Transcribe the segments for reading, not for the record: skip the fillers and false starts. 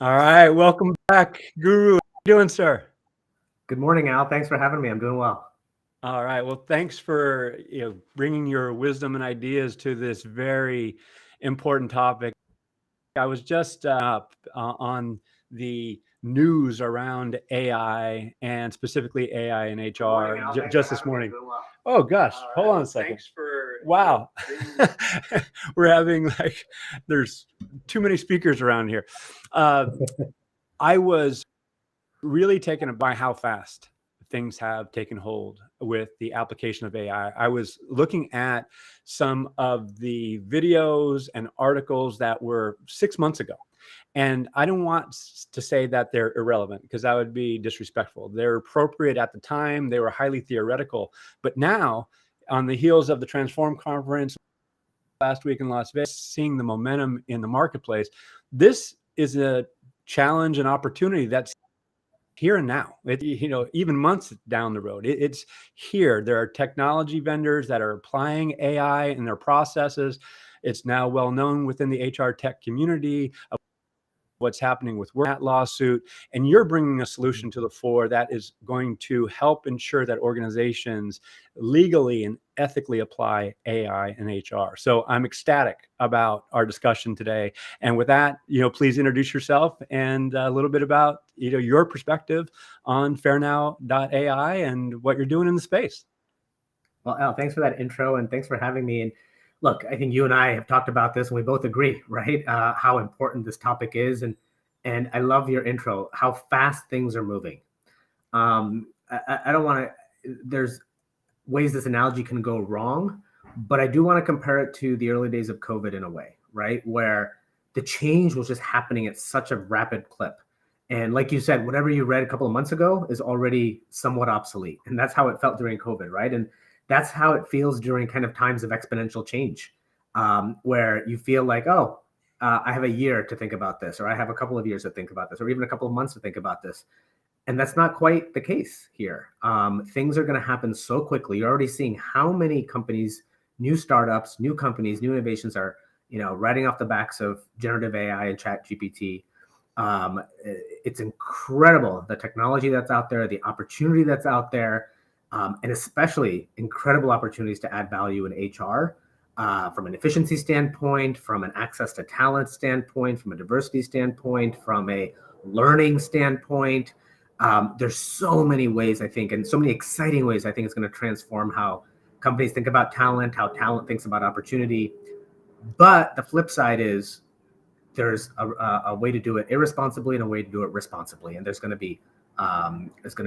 All right, welcome back, Guru. How you doing, sir? Good morning, Al. Thanks for having me. I'm doing well. All right. Well, thanks for bringing your wisdom and ideas to this very important topic. I was just up on the news around AI and specifically AI and Good morning, HR Al. Thanks for just this having me. I'm morning. doing well. Oh gosh, All hold right. on a Well, second. thanks for Wow. bringing. We're having there's too many speakers around here. Uh, I was really taken aback by how fast things have taken hold with the application of AI. I was looking at some of the videos and articles that were 6 months ago. And I don't want to say that they're irrelevant because that would be disrespectful. They're appropriate at the time, they were highly theoretical. But now, on the heels of the Transform conference last week in Las Vegas, seeing the momentum in the marketplace, this is a challenge and opportunity that's here and now. Even months down the road, it's here. There are technology vendors that are applying AI in their processes. It's now well known within the HR tech community of what's happening with that lawsuit, and you're bringing a solution to the fore that is going to help ensure that organizations legally and ethically apply AI and HR. So I'm ecstatic about our discussion today. And with that, please introduce yourself and a little bit about your perspective on Fairnow.ai and what you're doing in the space. Well, Al, thanks for that intro and thanks for having me. And look, I think you and I have talked about this and we both agree, right? How important this topic is. And I love your intro, how fast things are moving. I don't want to, there's ways this analogy can go wrong, but I do want to compare it to the early days of COVID in a way, right? Where the change was just happening at such a rapid clip. And like you said, whatever you read a couple of months ago is already somewhat obsolete. And that's how it felt during COVID, right? And that's how it feels during kind of times of exponential change, where you feel like, oh, I have a year to think about this, or I have a couple of years to think about this, or even a couple of months to think about this. And that's not quite the case here. Things are going to happen so quickly. You're already seeing how many companies, new startups, new companies, new innovations are, riding off the backs of generative AI and Chat GPT. It's incredible, the technology that's out there, the opportunity that's out there, and especially incredible opportunities to add value in HR from an efficiency standpoint, from an access to talent standpoint, from a diversity standpoint, from a learning standpoint. There's so many ways, I think, and so many exciting ways I think it's going to transform how companies think about talent, how talent thinks about opportunity. But the flip side is there's a way to do it irresponsibly and a way to do it responsibly. And there's going to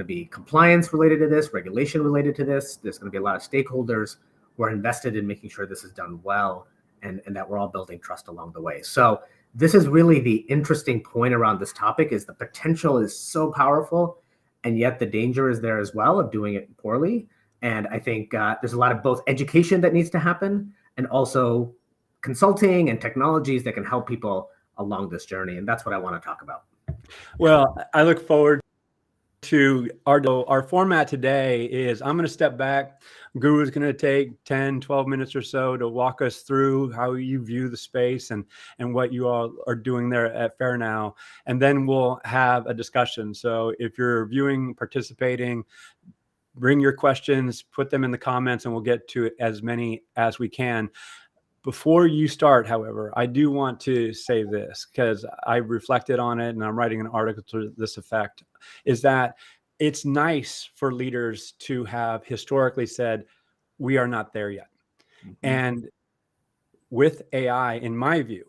be compliance related to this, regulation related to this. There's going to be a lot of stakeholders who are invested in making sure this is done well and that we're all building trust along the way. So this is really the interesting point around this topic is the potential is so powerful, and yet the danger is there as well of doing it poorly. And I think there's a lot of both education that needs to happen and also consulting and technologies that can help people along this journey. And that's what I want to talk about. Well, I look forward to our format today is I'm going to step back. Guru is going to take 10, 12 minutes or so to walk us through how you view the space and what you all are doing there at Fairnow. And then we'll have a discussion. So if you're viewing, participating, bring your questions, put them in the comments, and we'll get to as many as we can. Before you start, however, I do want to say this because I reflected on it and I'm writing an article to this effect, is that it's nice for leaders to have historically said, we are not there yet. Mm-hmm. And with AI, in my view,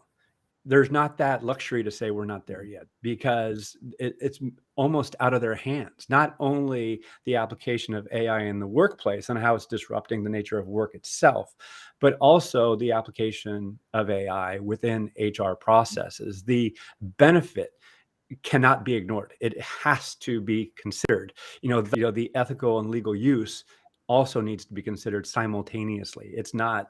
there's not that luxury to say we're not there yet because it's almost out of their hands. Not only the application of AI in the workplace and how it's disrupting the nature of work itself, but also the application of AI within HR processes. The benefit cannot be ignored. It has to be considered. The ethical and legal use also needs to be considered simultaneously. It's not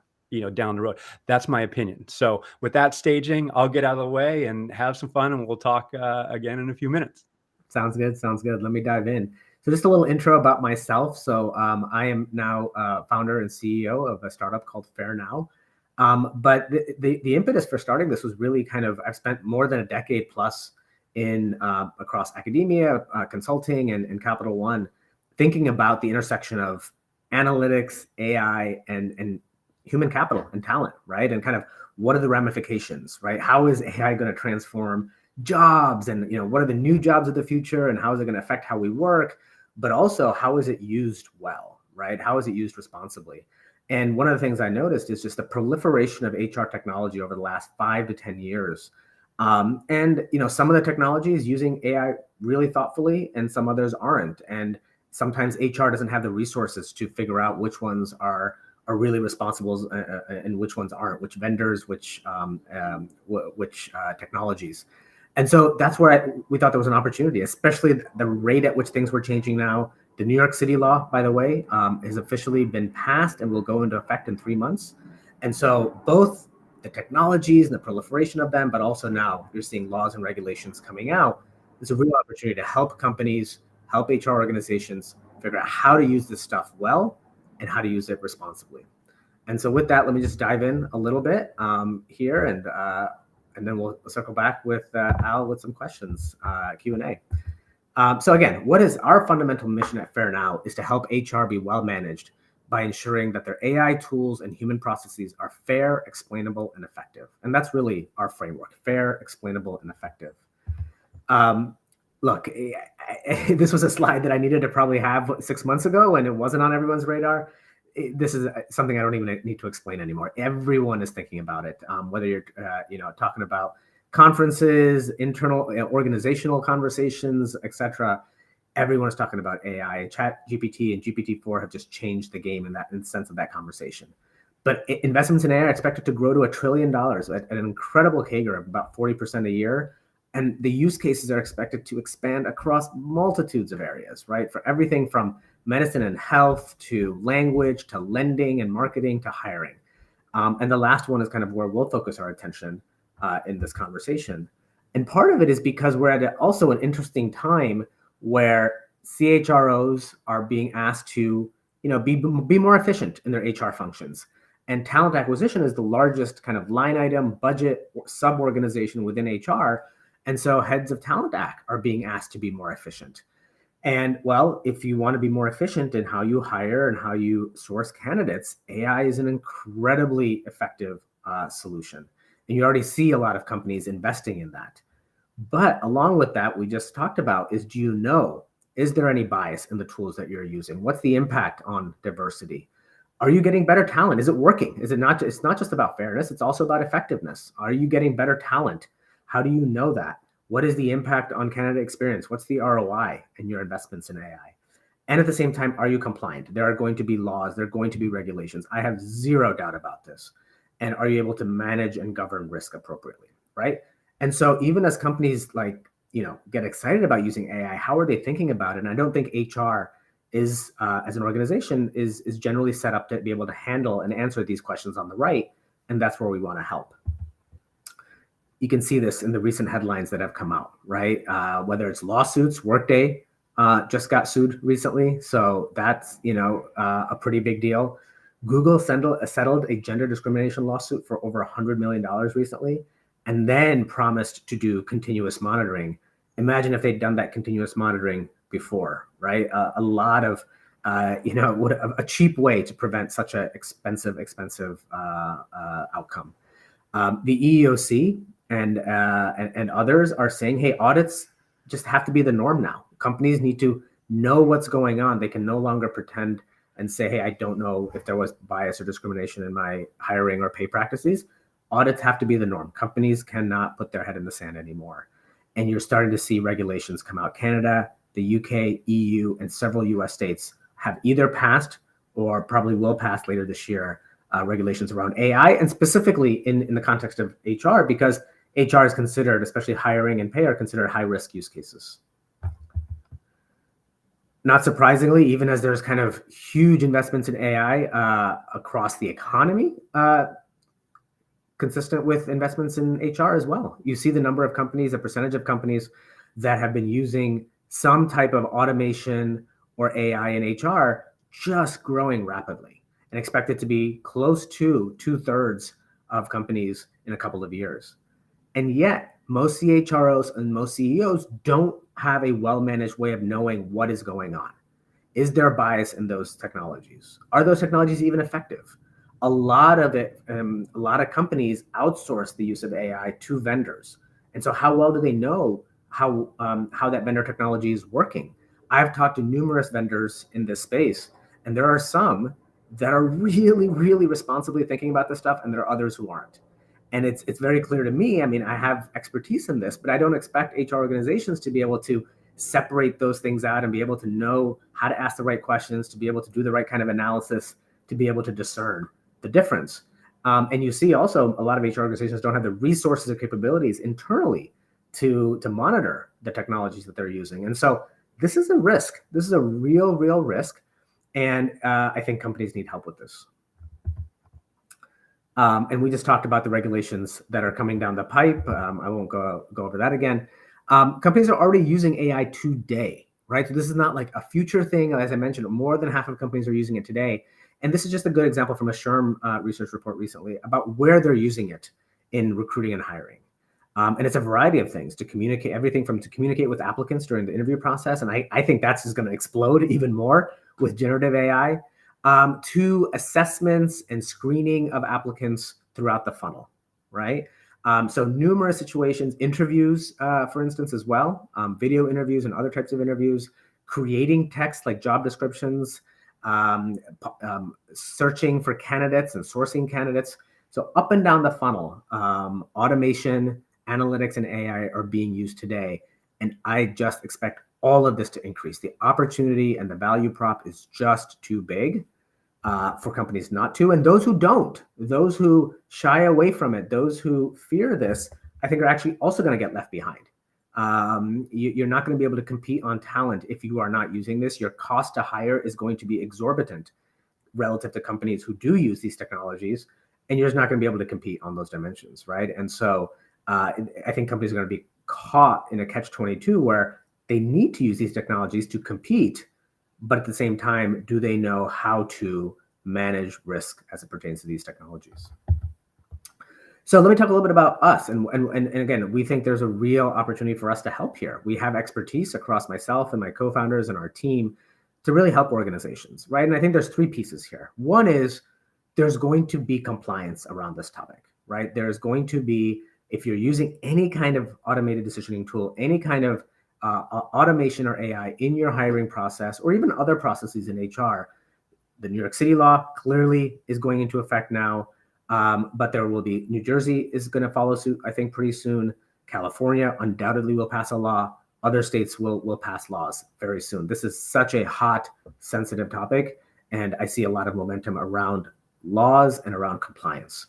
down the road. That's my opinion. So with that staging, I'll get out of the way and have some fun, and we'll talk again in a few minutes. Sounds good. Sounds good. Let me dive in. So just a little intro about myself. So I am now founder and CEO of a startup called Fairnow. But the impetus for starting this was really kind of, I've spent more than a decade plus in across academia, consulting, and Capital One, thinking about the intersection of analytics, AI, and human capital and talent, right? And kind of what are the ramifications, right? How is AI going to transform jobs, and what are the new jobs of the future, and how is it going to affect how we work? But also, how is it used well, right? How is it used responsibly? And one of the things I noticed is just the proliferation of HR technology over the last 5 to 10 years. And some of the technology is using AI really thoughtfully, and some others aren't. And sometimes HR doesn't have the resources to figure out which ones are really responsible and which ones aren't, which vendors, which technologies. And so that's where we thought there was an opportunity, especially the rate at which things were changing now. The New York City law, by the way, has officially been passed and will go into effect in 3 months. And so both the technologies and the proliferation of them, but also now you're seeing laws and regulations coming out. There's a real opportunity to help companies, help HR organizations figure out how to use this stuff well and how to use it responsibly. And so with that, let me just dive in a little bit here, and then we'll circle back with Al with some questions, Q&A. So again, what is our fundamental mission at Fairnow is to help HR be well managed by ensuring that their AI tools and human processes are fair, explainable, and effective. And that's really our framework: fair, explainable, and effective. Look, this was a slide that I needed to probably have 6 months ago, and it wasn't on everyone's radar. This is something I don't even need to explain anymore. Everyone is thinking about it, whether you're talking about conferences, internal organizational conversations, etc. Everyone is talking about AI. ChatGPT and GPT-4 have just changed the game in the sense of that conversation. But investments in AI are expected to grow to $1 trillion at an incredible CAGR of about 40% a year. And the use cases are expected to expand across multitudes of areas, right? For everything from medicine and health to language to lending and marketing to hiring. And the last one is kind of where we'll focus our attention in this conversation. And part of it is because we're at also an interesting time where CHROs are being asked to be more efficient in their HR functions. And talent acquisition is the largest kind of line item budget sub-organization within HR. And so heads of talent are being asked to be more efficient. And well, if you want to be more efficient in how you hire and how you source candidates, AI is an incredibly effective solution. And you already see a lot of companies investing in that. But along with that, we just talked about is is there any bias in the tools that you're using? What's the impact on diversity? Are you getting better talent? Is it working? It's not just about fairness, it's also about effectiveness. Are you getting better talent? How do you know that? What is the impact on candidate experience? What's the ROI in your investments in AI? And at the same time, are you compliant? There are going to be laws, there are going to be regulations. I have zero doubt about this. And are you able to manage and govern risk appropriately, right? And so even as companies get excited about using AI, how are they thinking about it? And I don't think HR is, as an organization, is generally set up to be able to handle and answer these questions on the right. And that's where we want to help. You can see this in the recent headlines that have come out, right? Whether it's lawsuits, Workday just got sued recently. So that's, a pretty big deal. Google settled a gender discrimination lawsuit for over $100 million recently, and then promised to do continuous monitoring. Imagine if they'd done that continuous monitoring before, right? A lot of, a cheap way to prevent such an expensive outcome. The EEOC and others are saying, hey, audits just have to be the norm now. Companies need to know what's going on. They can no longer pretend and say, hey, I don't know if there was bias or discrimination in my hiring or pay practices. Audits have to be the norm. Companies cannot put their head in the sand anymore. And you're starting to see regulations come out. Canada, the UK, EU, and several US states have either passed or probably will pass later this year regulations around AI, and specifically in the context of HR, because HR is considered, especially hiring and pay, are considered high-risk use cases. Not surprisingly, even as there's kind of huge investments in AI across the economy, consistent with investments in HR as well. You see the number of companies, the percentage of companies that have been using some type of automation or AI in HR just growing rapidly, and expected to be close to 2/3 of companies in a couple of years. And yet, most CHROs and most CEOs don't have a well-managed way of knowing what is going on. Is there bias in those technologies? Are those technologies even effective? A lot of companies outsource the use of AI to vendors. And so how well do they know how that vendor technology is working? I've talked to numerous vendors in this space, and there are some that are really, really responsibly thinking about this stuff, and there are others who aren't. And it's very clear to me, I mean, I have expertise in this, but I don't expect HR organizations to be able to separate those things out and be able to know how to ask the right questions, to be able to do the right kind of analysis, to be able to discern the difference. And you see also a lot of HR organizations don't have the resources or capabilities internally to monitor the technologies that they're using. And so this is a risk. This is a real, real risk. And I think companies need help with this. And we just talked about the regulations that are coming down the pipe. I won't go over that again. Companies are already using AI today, right? So this is not like a future thing. As I mentioned, more than half of companies are using it today. And this is just a good example from a SHRM research report recently about where they're using it in recruiting and hiring. And it's a variety of things to communicate, everything from to communicate with applicants during the interview process. And I think that's just going to explode even more with generative AI, to assessments and screening of applicants throughout the funnel, right? So numerous situations, interviews, for instance, as well, video interviews and other types of interviews, creating text like job descriptions, searching for candidates and sourcing candidates. So up and down the funnel, automation, analytics, and AI are being used today. And I just expect all of this to increase. The opportunity and the value prop is just too big for companies not to. And those who don't, those who shy away from it, those who fear this, I think are actually also going to get left behind. You're not going to be able to compete on talent if you are not using this. Your cost to hire is going to be exorbitant relative to companies who do use these technologies, and you're just not going to be able to compete on those dimensions, right? And so I think companies are going to be caught in a catch-22 where they need to use these technologies to compete, but at the same time, do they know how to manage risk as it pertains to these technologies? So let me talk a little bit about us. And again, we think there's a real opportunity for us to help here. We have expertise across myself and my co-founders and our team to really help organizations, right? And I think there's three pieces here. One is there's going to be compliance around this topic, right? There's going to be, if you're using any kind of automated decisioning tool, any kind of automation or AI in your hiring process, or even other processes in HR, the New York City law clearly is going into effect now, but there will be, New Jersey is going to follow suit, I think, pretty soon. California undoubtedly will pass a law. Other states will pass laws very soon. This is such a hot, sensitive topic, and I see a lot of momentum around laws and around compliance.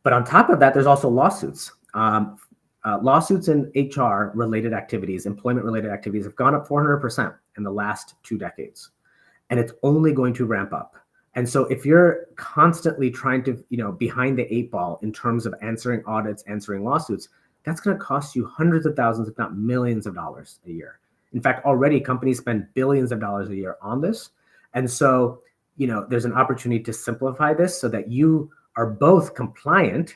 But on top of that, there's also lawsuits. Lawsuits in HR-related activities, employment-related activities, have gone up 400% in the last 2 decades, and it's only going to ramp up. And so if you're constantly trying to, behind the 8 ball in terms of answering audits, answering lawsuits, that's going to cost you hundreds of thousands, if not millions of dollars a year. In fact, already companies spend billions of dollars a year on this. And so, there's an opportunity to simplify this so that you are both compliant,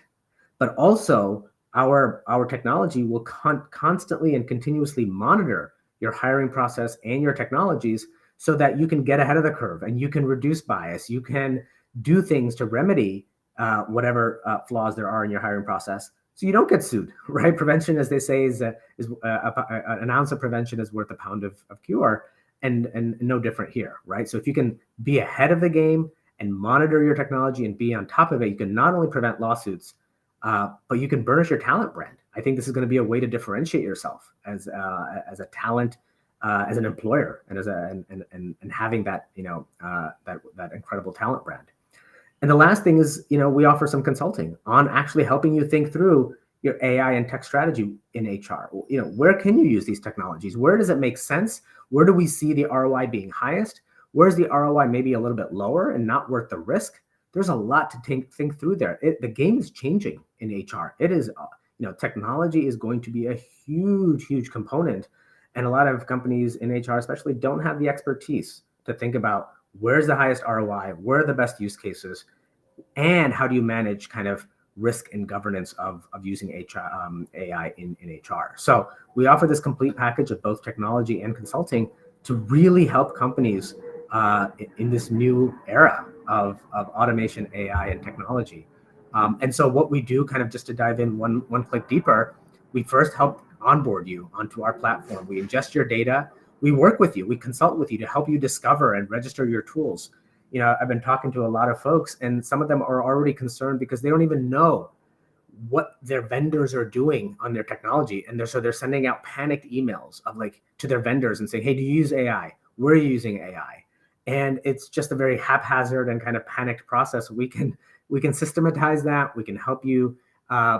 but also our technology will constantly and continuously monitor your hiring process and your technologies so that you can get ahead of the curve and you can reduce bias. You can do things to remedy whatever flaws there are in your hiring process, so you don't get sued, right? Prevention, as they say, is an ounce of prevention is worth a pound of cure, and no different here, right? So if you can be ahead of the game and monitor your technology and be on top of it, you can not only prevent lawsuits, but you can burnish your talent brand. I think this is going to be a way to differentiate yourself as a talent, as an employer, and and having that that incredible talent brand. And the last thing is, we offer some consulting on actually helping you think through your AI and tech strategy in HR. Where can you use these technologies? Where does it make sense? Where do we see the ROI being highest? Where's the ROI maybe a little bit lower and not worth the risk? There's a lot to think through there. The game is changing in HR. It is, technology is going to be a huge, huge component. And a lot of companies in HR especially don't have the expertise to think about where's the highest ROI, where are the best use cases, and how do you manage kind of risk and governance of using AI in HR. So we offer this complete package of both technology and consulting to really help companies in this new era of automation, AI, and technology. And so what we do, kind of just to dive in one click deeper, we first help onboard you onto our platform. We ingest your data. We work with you. We consult with you to help you discover and register your tools. I've been talking to a lot of folks, and some of them are already concerned because they don't even know what their vendors are doing on their technology. And they're sending out panicked emails to their vendors and saying, hey, do you use AI? Where are you using AI? And it's just a very haphazard and kind of panicked process. We can systematize that. We can help you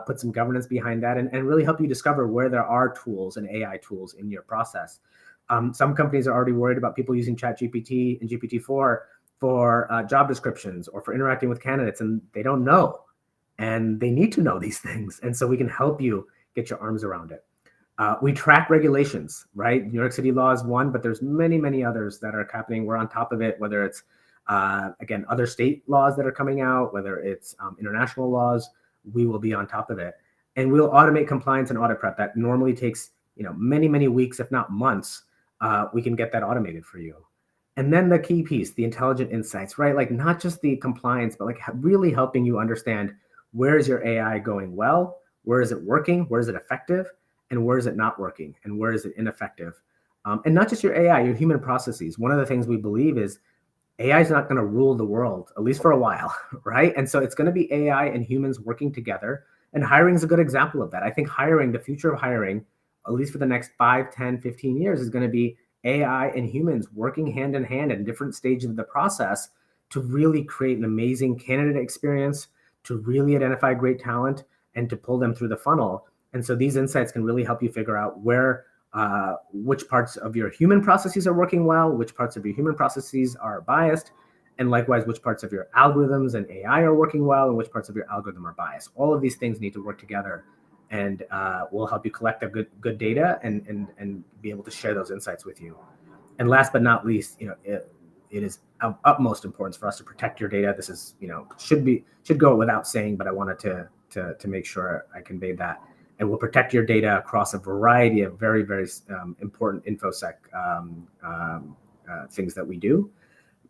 put some governance behind that and really help you discover where there are tools and AI tools in your process. Some companies are already worried about people using ChatGPT and GPT-4 for job descriptions or for interacting with candidates, and they don't know. And they need to know these things. And so we can help you get your arms around it. We track regulations, right? New York City law is one, but there's many, many others that are happening. We're on top of it, whether it's, again, other state laws that are coming out, whether it's international laws, we will be on top of it. And we'll automate compliance and audit prep. That normally takes many, many weeks, if not months. We can get that automated for you. And then the key piece, the intelligent insights, right? Like not just the compliance, but like really helping you understand where is your AI going well, where is it working, where is it effective, and where is it not working, and where is it ineffective. And not just your AI, your human processes. One of the things we believe is AI is not going to rule the world, at least for a while, right? And so it's going to be AI and humans working together. And hiring is a good example of that. I think hiring, the future of hiring, at least for the next 5, 10, 15 years, is going to be AI and humans working hand in hand at different stages of the process to really create an amazing candidate experience, to really identify great talent, and to pull them through the funnel. And so these insights can really help you figure out which parts of your human processes are working well, which parts of your human processes are biased, and likewise, which parts of your algorithms and AI are working well, and which parts of your algorithm are biased. All of these things need to work together, and we'll help you collect that good data and be able to share those insights with you. And last but not least, it is of utmost importance for us to protect your data. This is, should go without saying, but I wanted to make sure I conveyed that. And we'll protect your data across a variety of very, very important InfoSec things that we do.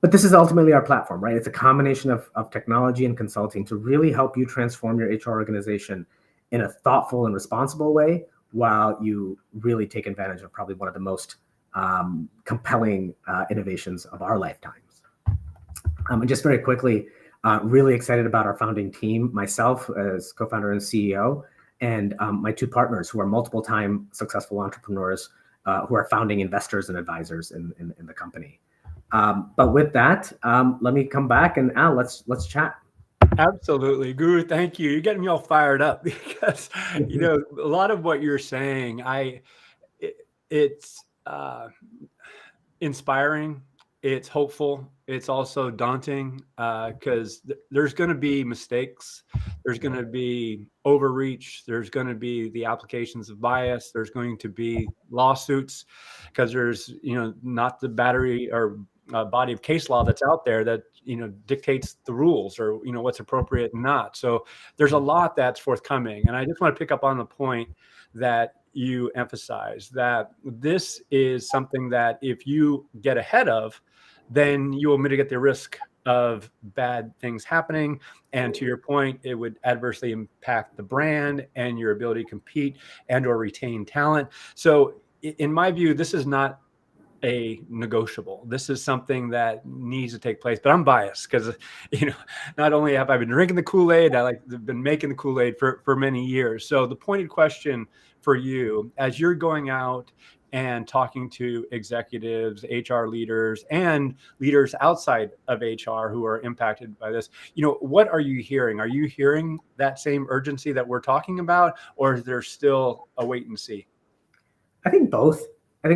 But this is ultimately our platform, right? It's a combination of technology and consulting to really help you transform your HR organization in a thoughtful and responsible way, while you really take advantage of probably one of the most compelling innovations of our lifetimes. And just very quickly, really excited about our founding team, myself as co-founder and CEO, and my two partners who are multiple time successful entrepreneurs who are founding investors and advisors in the company. But with that, let me come back and Al, let's chat. Absolutely, Guru. Thank you. You're getting me all fired up because a lot of what you're saying, it's inspiring. It's hopeful. It's also daunting because there's going to be mistakes. There's going to be overreach. There's going to be the applications of bias. There's going to be lawsuits because there's, not the battery or body of case law that's out there that, dictates the rules or, what's appropriate and not. So there's a lot that's forthcoming. And I just want to pick up on the point that you emphasize that this is something that if you get ahead of, then you will mitigate the risk of bad things happening. And to your point, it would adversely impact the brand and your ability to compete and or retain talent. So in my view, this is not a negotiable. This is something that needs to take place, but I'm biased because, not only have I been drinking the Kool-Aid, I've been making the Kool-Aid for many years. So the pointed question for you, as you're going out and talking to executives, HR leaders, and leaders outside of HR who are impacted by this, what are you hearing? Are you hearing that same urgency that we're talking about, or is there still a wait and see? I think both. It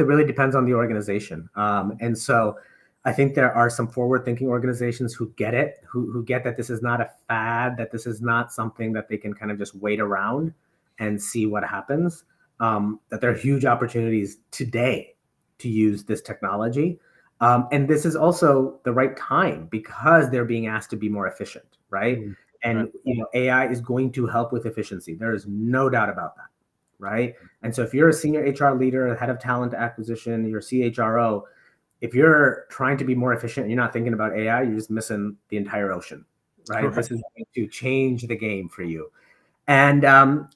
really depends on the organization. And so I think there are some forward-thinking organizations who get it, who get that this is not a fad, that this is not something that they can kind of just wait around and see what happens, that there are huge opportunities today to use this technology. And this is also the right time because they're being asked to be more efficient, right? And AI is going to help with efficiency. There is no doubt about that, right? And so if you're a senior HR leader, head of talent acquisition, you're a CHRO, if you're trying to be more efficient and you're not thinking about AI, you're just missing the entire ocean, right? This is going to change the game for you. And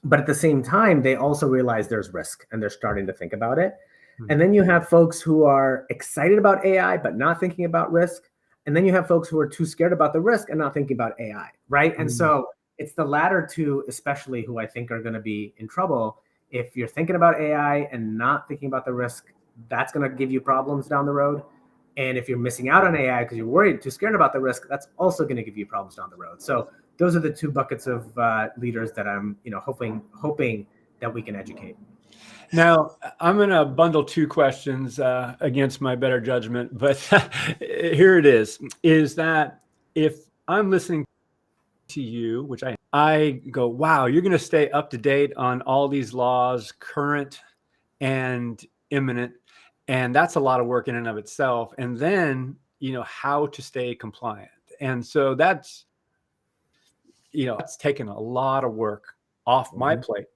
but at the same time, they also realize there's risk and they're starting to think about it. And then you have folks who are excited about AI, but not thinking about risk. And then you have folks who are too scared about the risk and not thinking about AI, right? And so it's the latter two, especially, who I think are going to be in trouble. If you're thinking about AI and not thinking about the risk, that's going to give you problems down the road. And if you're missing out on AI because you're worried, too scared about the risk, that's also going to give you problems down the road. So those are the two buckets of leaders that I'm, hoping that we can educate. Now, I'm going to bundle two questions against my better judgment, but here it is that if I'm listening to you, which I go, wow, you're going to stay up to date on all these laws, current and imminent, and that's a lot of work in and of itself. And then, how to stay compliant. And so that's taken a lot of work off my plate.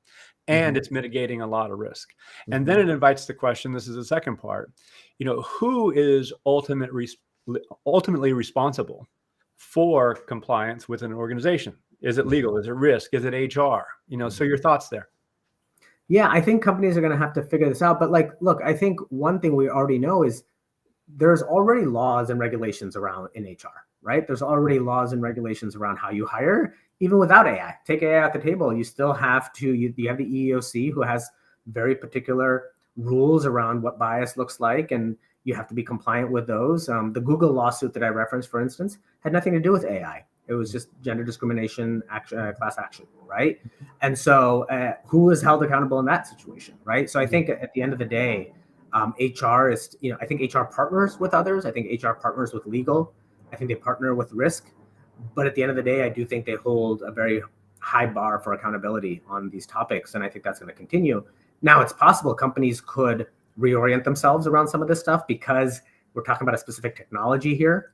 And it's mitigating a lot of risk. And then it invites the question, this is the second part, who is ultimately responsible for compliance with an organization? Is it legal? Is it risk? Is it HR? So your thoughts there. Yeah, I think companies are going to have to figure this out. But look, I think one thing we already know is there's already laws and regulations around in HR, right? There's already laws and regulations around how you hire, even without AI. Take AI at the table. You still have to, you have the EEOC, who has very particular rules around what bias looks like, and you have to be compliant with those. The Google lawsuit that I referenced, for instance, had nothing to do with AI. It was just gender discrimination class action, right? And so who is held accountable in that situation, right? So I think at the end of the day, HR is, I think HR partners with others. I think HR partners with legal. I think they partner with risk. But at the end of the day, I do think they hold a very high bar for accountability on these topics. And I think that's going to continue. Now, it's possible companies could reorient themselves around some of this stuff because we're talking about a specific technology here.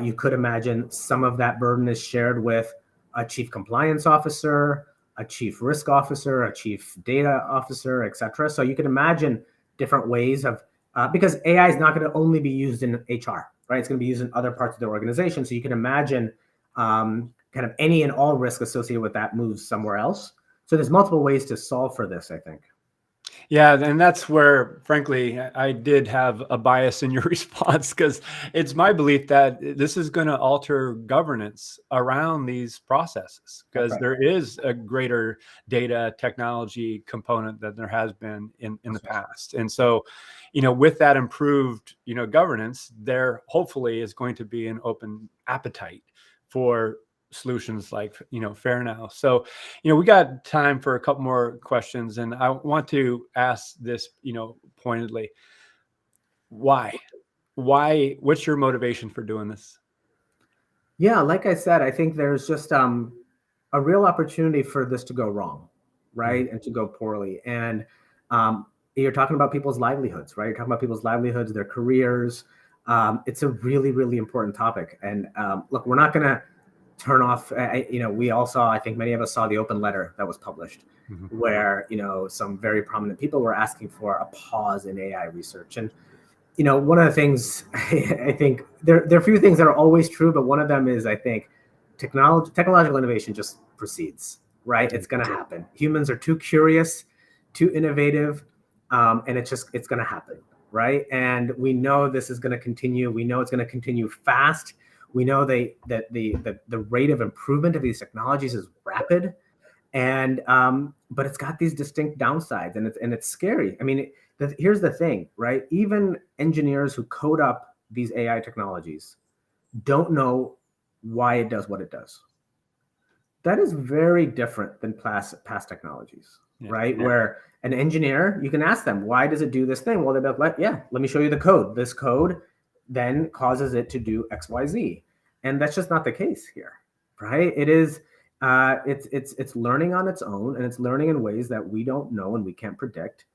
You could imagine some of that burden is shared with a chief compliance officer, a chief risk officer, a chief data officer, et cetera. So you could imagine different ways of, because AI is not going to only be used in HR, right? It's going to be used in other parts of the organization. So you can imagine kind of any and all risk associated with that moves somewhere else. So there's multiple ways to solve for this, I think. Yeah, and that's where, frankly, I did have a bias in your response, because it's my belief that this is going to alter governance around these processes, because there is a greater data technology component than there has been in the past. And so, with that improved, governance, there hopefully is going to be an open appetite for solutions like Fairnow. So we got time for a couple more questions, and I want to ask this pointedly. Why what's your motivation for doing this? Yeah, like I said, I think there's just a real opportunity for this to go wrong, right? And to go poorly. And you're talking about people's livelihoods, right? You're talking about people's livelihoods, their careers. It's a really, really important topic. And look, we're not going to turn off, we all saw, I think many of us saw the open letter that was published, where, some very prominent people were asking for a pause in AI research. And, one of the things, I think there are a few things that are always true, but one of them is, I think, technological innovation just proceeds, right? It's going to happen. Humans are too curious, too innovative, and it's going to happen, right? And we know this is going to continue. We know it's going to continue fast. We know that the rate of improvement of these technologies is rapid, and but it's got these distinct downsides, and it's scary. I mean, here's the thing, right? Even engineers who code up these AI technologies don't know why it does what it does. That is very different than past technologies, right? Where an engineer, you can ask them, why does it do this thing? Well, they'll be like, yeah, let me show you the code. This code then causes it to do X, Y, Z. And that's just not the case here, right? It is, it's learning on its own, and it's learning in ways that we don't know and we can't predict.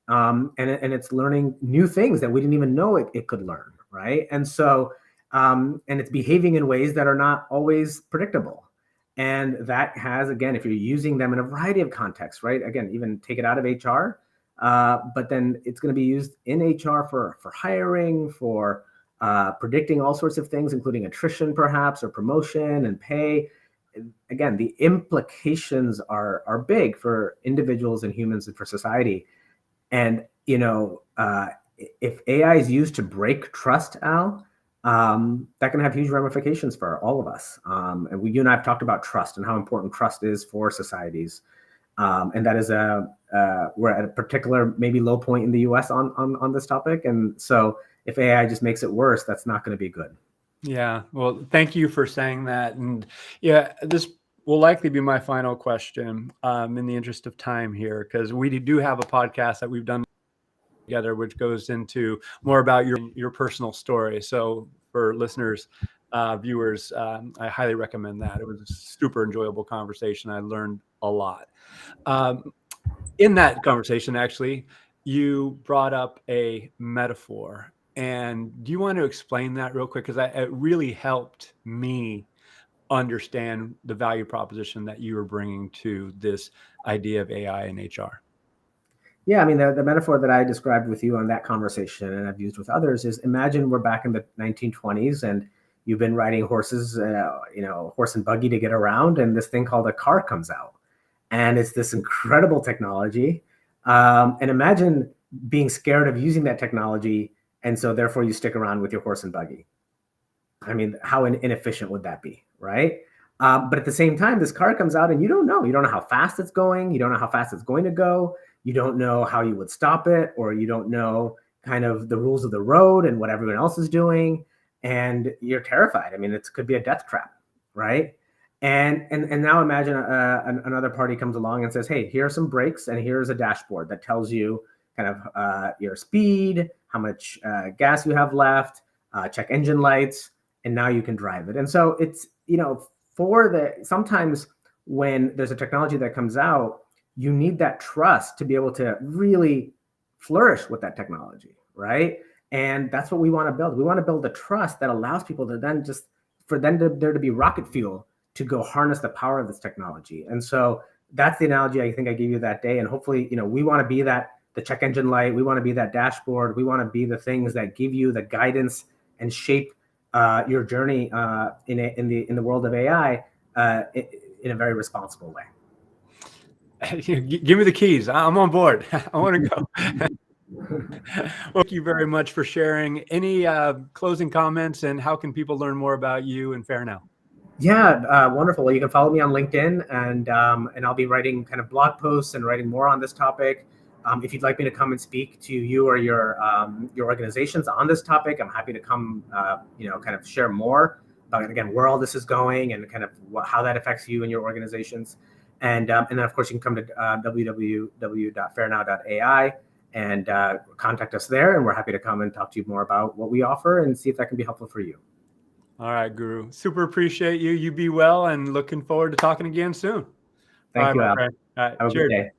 And it's learning new things that we didn't even know it could learn, right? And so, and it's behaving in ways that are not always predictable. And that has, again, if you're using them in a variety of contexts, right? Again, even take it out of HR, but then it's going to be used in HR for hiring, for predicting all sorts of things, including attrition, perhaps, or promotion and pay. Again, the implications are big for individuals and humans and for society. And if AI is used to break trust, Al, that can have huge ramifications for all of us. And you and I have talked about trust and how important trust is for societies. And that is we're at a particular maybe low point in the US on this topic. And so if AI just makes it worse, that's not going to be good. Yeah. Well, thank you for saying that. And yeah, this will likely be my final question in the interest of time here, because we do have a podcast that we've done together, which goes into more about your personal story. So for listeners, viewers, I highly recommend that. It was a super enjoyable conversation. I learned a lot. In that conversation, actually, you brought up a metaphor. And do you want to explain that real quick? Because it really helped me understand the value proposition that you were bringing to this idea of AI and HR. Yeah, I mean, the metaphor that I described with you on that conversation, and I've used with others, is imagine we're back in the 1920s and you've been riding horses, horse and buggy to get around, and this thing called a car comes out. And it's this incredible technology. And imagine being scared of using that technology, and so therefore you stick around with your horse and buggy. I mean, how inefficient would that be, right? But at the same time, this car comes out and you don't know. You don't know how fast it's going. You don't know how fast it's going to go. You don't know how you would stop it, or you don't know kind of the rules of the road and what everyone else is doing. And you're terrified. I mean, it could be a death trap, right? And now imagine another party comes along and says, hey, here are some brakes and here's a dashboard that tells you kind of your speed, how much gas you have left, check engine lights, and now you can drive it. And so it's, sometimes when there's a technology that comes out, you need that trust to be able to really flourish with that technology, right? And that's what we want to build. We want to build a trust that allows people to then there to be rocket fuel to go harness the power of this technology. And so that's the analogy I think I gave you that day. And hopefully, we want to be the check engine light. We want to be that dashboard. We want to be the things that give you the guidance and shape your journey in the world of AI in a very responsible way. Give me the keys. I'm on board. I want to go. Well, thank you very much for sharing. Any closing comments, and how can people learn more about you and Fairnow? Yeah, wonderful. Well, you can follow me on LinkedIn, and I'll be writing kind of blog posts and writing more on this topic. If you'd like me to come and speak to you or your organizations on this topic, I'm happy to come, kind of share more about, again, where all this is going and kind of how that affects you and your organizations. And then, of course, you can come to www.fairnow.ai and contact us there. And we're happy to come and talk to you more about what we offer and see if that can be helpful for you. All right, Guru. Super appreciate you. You be well, and looking forward to talking again soon. Thank you, Al. All right, have a cheers. good day.